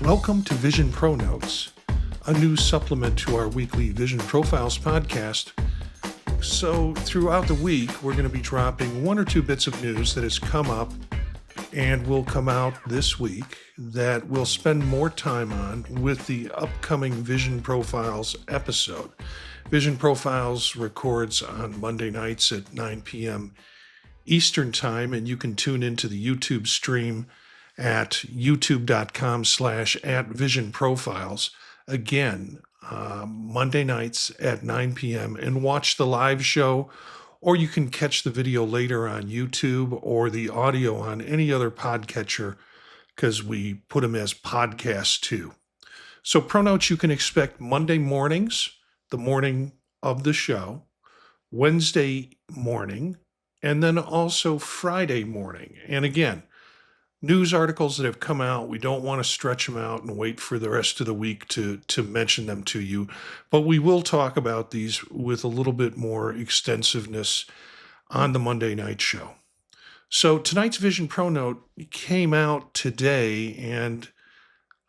Welcome to Vision ProNotes, a new supplement to our weekly Vision Profiles podcast. So throughout the week, we're going to be dropping one or two bits of news that has come up and will come out this week that we'll spend more time on with the upcoming Vision Profiles episode. Vision Profiles records on Monday nights at 9 p.m. Eastern Time, and you can tune into the YouTube stream at youtube.com/@visionprofiles. Again, Monday nights at 9 p.m. and watch the live show, or you can catch the video later on YouTube or the audio on any other podcatcher because we put them as podcasts too. So ProNotes you can expect Monday mornings, the morning of the show, Wednesday morning, and then also Friday morning. And again, news articles that have come out, we don't want to stretch them out and wait for the rest of the week to mention them to you, but we will talk about these with a little bit more extensiveness on the Monday night show. So tonight's Vision ProNote came out today, and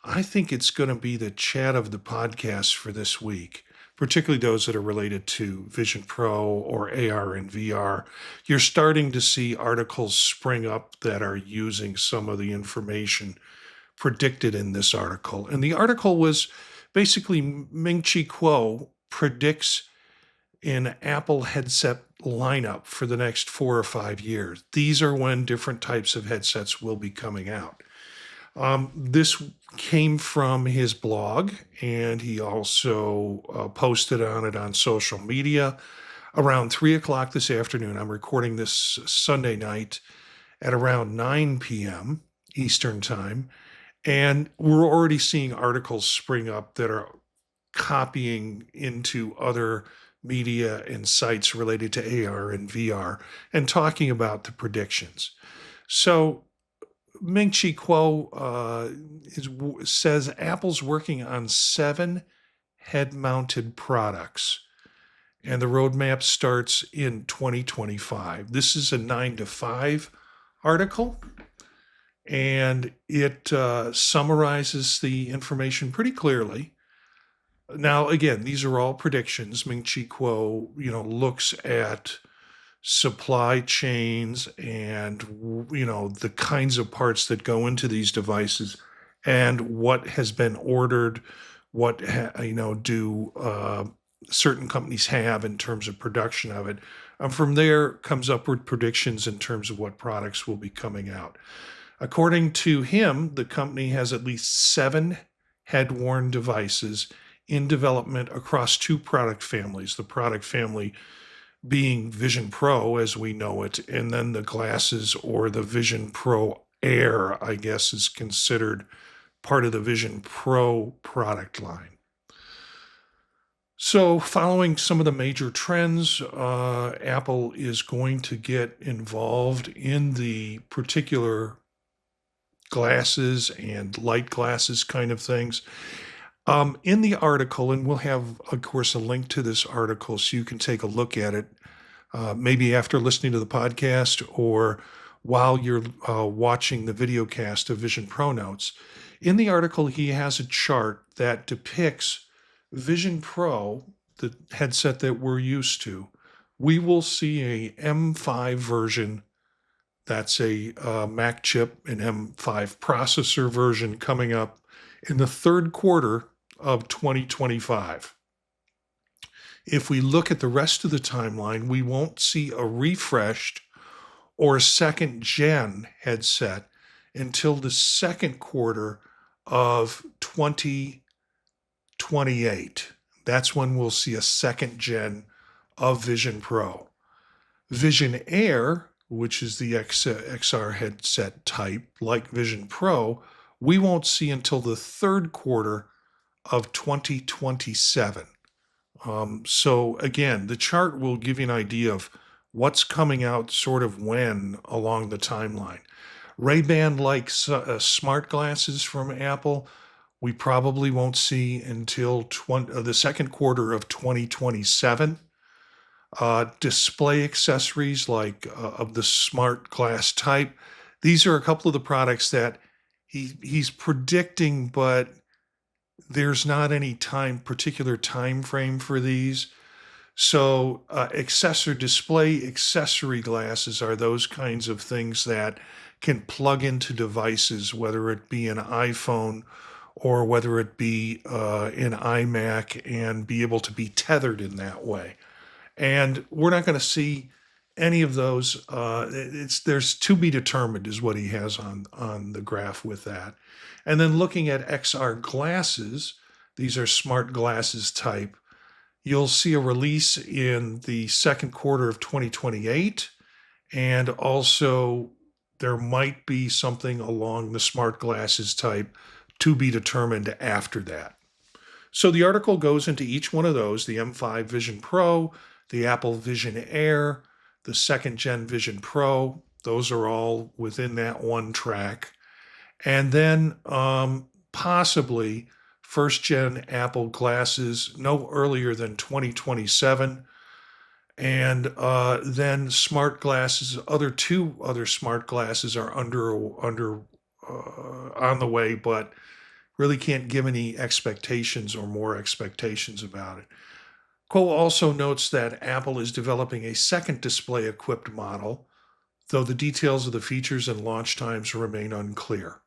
I think it's going to be the chat of the podcast for this week, particularly those that are related to Vision Pro or AR and VR. You're starting to see articles spring up that are using some of the information predicted in this article. And the article was basically Ming Chi Quo predicts an Apple headset lineup for the next 4 or 5 years. These are when different types of headsets will be coming out. This came from his blog, and he also posted on it on social media around 3 o'clock this afternoon. I'm recording this Sunday night at around 9 p.m. Eastern Time, and we're already seeing articles spring up that are copying into other media and sites related to AR and VR and talking about the predictions. So Ming Chi Quo says Apple's working on 7 head-mounted products, and the roadmap starts in 2025. This is a 9 to 5 article, and it summarizes the information pretty clearly. Now, again, these are all predictions. Ming Chi Quo, looks at supply chains and the kinds of parts that go into these devices and what has been ordered, what do certain companies have in terms of production of it. From there comes upward predictions in terms of what products will be coming out. According to him, the company has at least 7 head-worn devices in development across 2 product families. The product family being Vision Pro as we know it, and then the glasses, or the Vision Pro Air, I guess, is considered part of the Vision Pro product line. So following some of the major trends, Apple is going to get involved in the particular glasses and light glasses kind of things. In the article, and we'll have, of course, a link to this article so you can take a look at it, maybe after listening to the podcast or while you're watching the video cast of Vision ProNotes. In the article, he has a chart that depicts Vision Pro, the headset that we're used to. We will see a M5 version. That's a Mac chip, an M5 processor version coming up in the third quarter of 2025. If we look at the rest of the timeline, we won't see a refreshed or second gen headset until the second quarter of 2028. That's when we'll see a second gen of Vision Pro. Vision Air, which is the XR headset type, like Vision Pro, we won't see until the third quarter of 2027. So again, the chart will give you an idea of what's coming out sort of when along the timeline. Ray-Ban like smart glasses from Apple, we probably won't see until the second quarter of 2027. Display accessories like of the smart glass type, these are a couple of the products that he's predicting, but there's not any particular time frame for these. So display accessory glasses are those kinds of things that can plug into devices, whether it be an iPhone or whether it be an iMac, and be able to be tethered in that way. And we're not going to see any of those. There's to be determined is what he has on the graph with that. And then looking at XR glasses, these are smart glasses type. You'll see a release in the second quarter of 2028, and also there might be something along the smart glasses type to be determined after that. So the article goes into each one of those: the M5 Vision Pro, the Apple Vision Air, the second gen Vision Pro. Those are all within that one track. And then possibly first gen Apple glasses no earlier than 2027. And then smart glasses, two other smart glasses are on the way, but really can't give any expectations or more expectations about it. Quo also notes that Apple is developing a second display equipped model, though the details of the features and launch times remain unclear.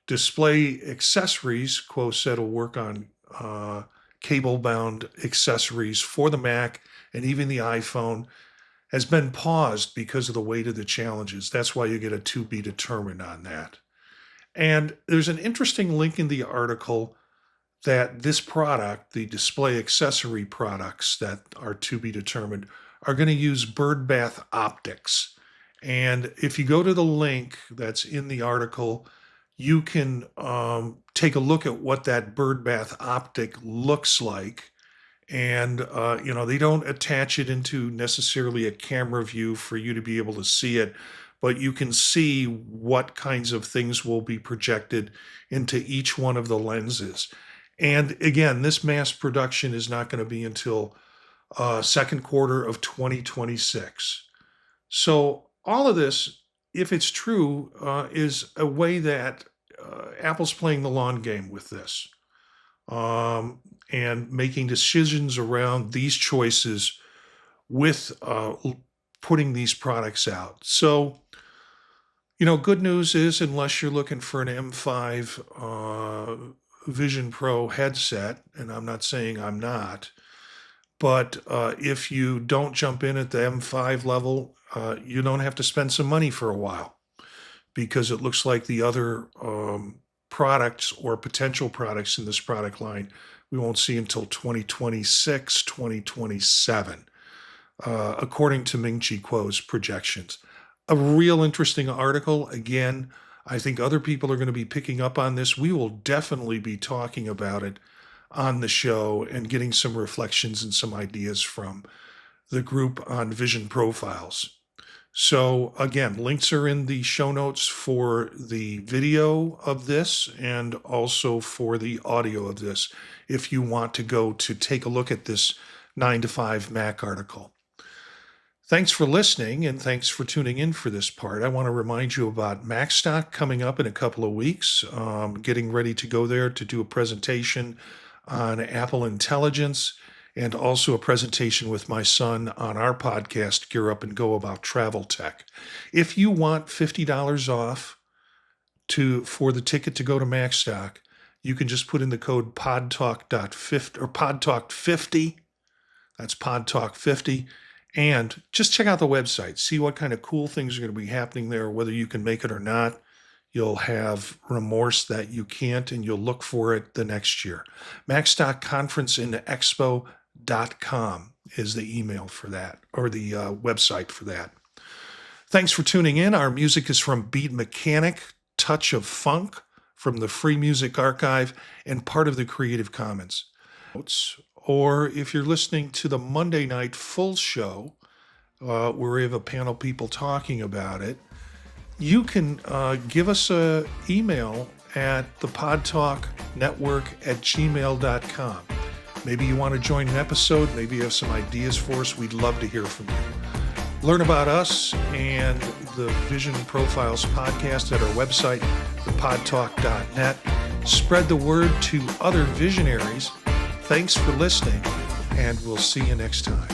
Display accessories, Quo said, will work on cable-bound accessories for the Mac and even the iPhone, has been paused because of the weight of the challenges. That's why you get a to be determined on that. And there's an interesting link in the article that this product, the display accessory products that are to be determined, are going to use birdbath optics. And if you go to the link that's in the article, you can take a look at what that birdbath optic looks like. And, they don't attach it into necessarily a camera view for you to be able to see it, but you can see what kinds of things will be projected into each one of the lenses. And again, this mass production is not going to be until second quarter of 2026. So all of this, if it's true, is a way that Apple's playing the long game with this, and making decisions around these choices with putting these products out. So, good news is, unless you're looking for an M5 Vision Pro headset, and I'm not saying I'm not, but if you don't jump in at the M5 level, you don't have to spend some money for a while, because it looks like the other products or potential products in this product line we won't see until 2026, 2027, according to Ming Chi Quo's projections. A real interesting article. Again, I think other people are going to be picking up on this. We will definitely be talking about it on the show and getting some reflections and some ideas from the group on vision profiles. So again, links are in the show notes for the video of this and also for the audio of this, if you want to go to take a look at this 9 to 5 Mac article. Thanks for listening, and thanks for tuning in for this part. I want to remind you about MacStock coming up in a couple of weeks. Getting ready to go there to do a presentation on Apple Intelligence, and also a presentation with my son on our podcast, Gear Up and Go, about travel tech. If you want $50 off for the ticket to go to MacStock, you can just put in the code podtalk.50 or podtalk50. That's podtalk50. And just check out the website. See what kind of cool things are going to be happening there, whether you can make it or not. You'll have remorse that you can't, and you'll look for it the next year. MacStock Conference in Expo.com is the email for that, or the website for that. Thanks for tuning in. Our music is from Beat Mekanik, Touch of Funk, from the Free Music Archive, and part of the Creative Commons. Or if you're listening to the Monday night full show, where we have a panel of people talking about it, you can give us an email at thepodtalknetwork@gmail.com. Maybe you want to join an episode. Maybe you have some ideas for us. We'd love to hear from you. Learn about us and the Vision Profiles podcast at our website, thepodtalk.net. Spread the word to other visionaries. Thanks for listening, and we'll see you next time.